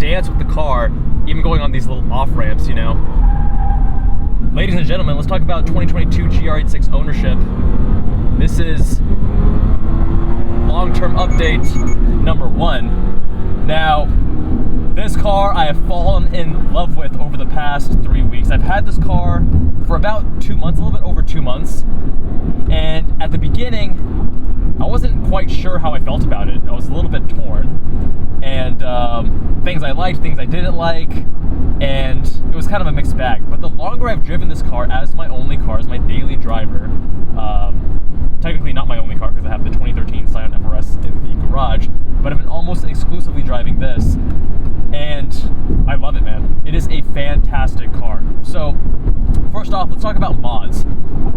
dance with the car, even going on these little off ramps, you know. Ladies and gentlemen, let's talk about 2022 GR86 ownership. This is long-term update number 1. Now, this car I have fallen in love with over the past 3 weeks. I've had this car for about 2 months, a little bit over 2 months. And at the beginning, I wasn't quite sure how I felt about it. I was a little bit torn. And things I liked, things I didn't like. And it was kind of a mixed bag. But the longer I've driven this car as my only car, as my daily driver, technically not my only car because I have the 2013 Scion FRS in the garage, but I've been almost exclusively driving this, and I love it, man. It is a fantastic car. So first off, let's talk about mods.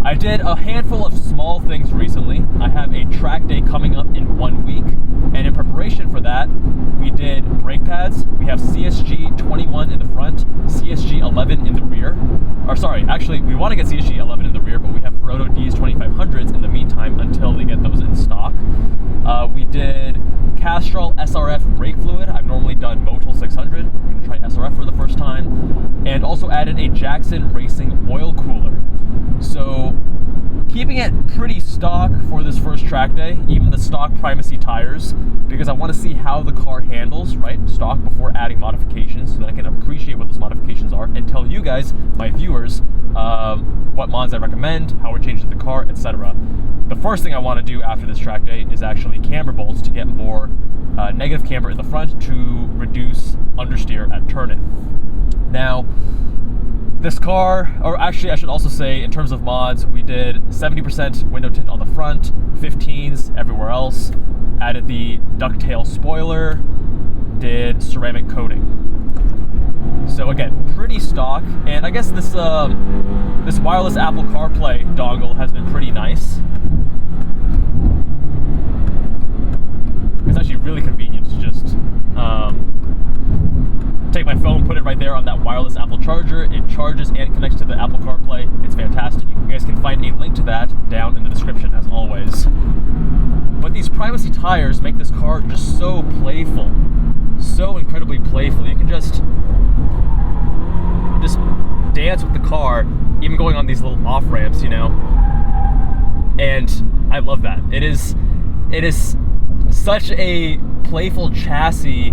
I did a handful of small things recently. I have a track day coming up in 1 week, and in preparation for that, we did brake pads. We have CSG 21 in the front, CSG 11 in the rear. Or sorry, actually, we want to get CSG 11 in the rear, but we have Ferodo Ds 2500s in the meantime until they get those in stock. We did Castrol SRF brake fluid. I've normally done Motul 600. I'm going to try SRF for the first time. And also added a Jackson Racing oil cooler. So keeping it pretty stock for this first track day, even the stock primacy tires, because I want to see how the car handles, right, stock, before adding modifications, so that I can appreciate what those modifications are and tell you guys, my viewers, what mods I recommend, how we're changing the car, etc. The first thing I want to do after this track day is actually camber bolts to get more negative camber in the front to reduce understeer at turn-in. Now, this car, or actually I should also say in terms of mods, we did 70% window tint on the front, 15s everywhere else, added the ducktail spoiler, did ceramic coating. So again, pretty stock, and I guess this this wireless Apple CarPlay dongle has been pretty nice. It's actually really convenient to just take my phone, put it right there on that wireless Apple charger. It charges and connects to the Apple CarPlay. It's fantastic. You guys can find a link to that down in the description as always. But these primacy tires make this car just so playful, so incredibly playful. You can just dance with the car, even going on these little off ramps, you know. And I love that. It is such a playful chassis.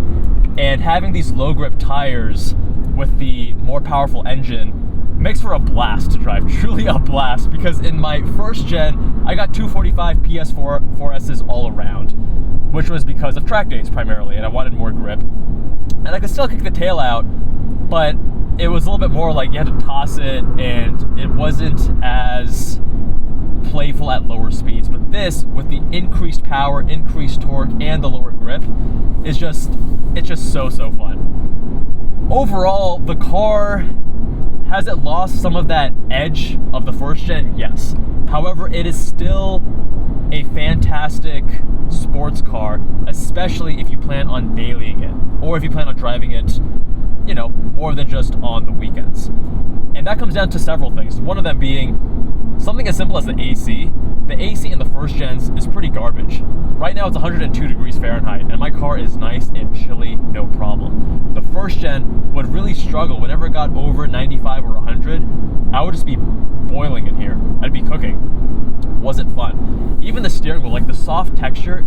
And having these low grip tires with the more powerful engine makes for a blast to drive, truly a blast, because in my first gen, I got 245 PS4s all around, which was because of track days primarily, and I wanted more grip. And I could still kick the tail out, but it was a little bit more like you had to toss it, and it wasn't as playful at lower speeds. But this, with the increased power, increased torque, and the lower grip, is just so fun. Overall, the car, has it lost some of that edge of the first gen? Yes. However, it is still a fantastic sports car, especially if you plan on dailying it, or if you plan on driving it, you know, more than just on the weekends. And that comes down to several things. One of them being something as simple as the AC. The AC in the first gens is pretty garbage. Right now it's 102 degrees Fahrenheit, and my car is nice and chilly, no problem. The first gen would really struggle. Whenever it got over 95 or 100, I would just be boiling in here. I'd be cooking. Wasn't fun. Even the steering wheel, like the soft texture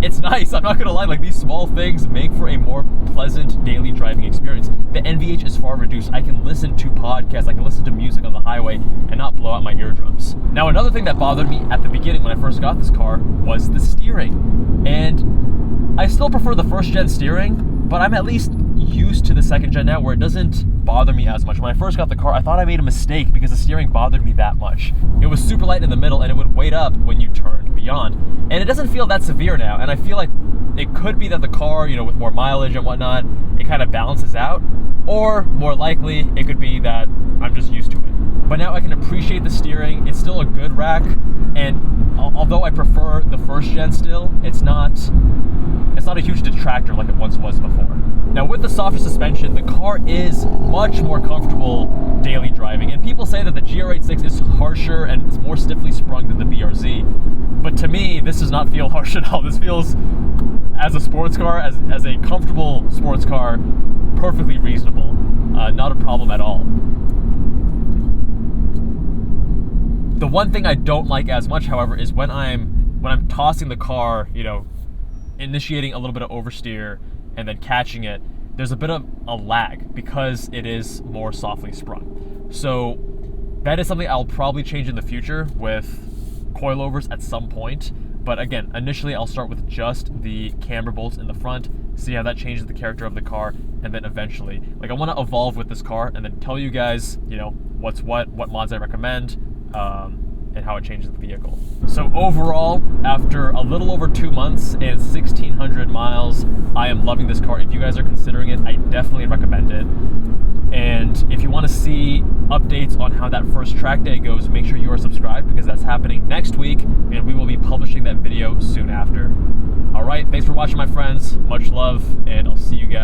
it's nice, I'm not gonna lie. Like, these small things make for a more pleasant daily driving experience. The NVH is far reduced. I can listen to podcasts, I can listen to music on the highway and not blow out my eardrums. Now, another thing that bothered me at the beginning when I first got this car was the steering. And I still prefer the first gen steering, but I'm at least used to the second gen now, where it doesn't bother me as much. When I first got the car, I thought I made a mistake because the steering bothered me that much. It was super light in the middle, and it would weight up when you turned beyond. And it doesn't feel that severe now, and I feel like it could be that the car, you know, with more mileage and whatnot, it kind of balances out, or more likely, it could be that I'm just used to it. But now I can appreciate the steering. It's still a good rack, and although I prefer the first gen still, it's not a huge detractor like it once was before. Now, with the softer suspension, the car is much more comfortable daily driving, and people say that the GR86 is harsher and it's more stiffly sprung than the BRZ, but to me, this does not feel harsh at all. This feels as a sports car, as a comfortable sports car, perfectly reasonable. Not a problem at all. The one thing I don't like as much, however, is when I'm tossing the car, you know, initiating a little bit of oversteer and then catching it, there's a bit of a lag because it is more softly sprung. So that is something I'll probably change in the future with coilovers at some point. But again, initially I'll start with just the camber bolts in the front, see how that changes the character of the car, and then eventually, like, I want to evolve with this car and then tell you guys, you know, what mods I recommend, and how it changes the vehicle. So overall, after a little over 2 months and 1,600 miles, I am loving this car. If you guys are considering it, I definitely recommend it. And if you want to see updates on how that first track day goes, make sure you are subscribed, because that's happening next week, and we will be publishing that video soon after. All right, thanks for watching, my friends. Much love, and I'll see you guys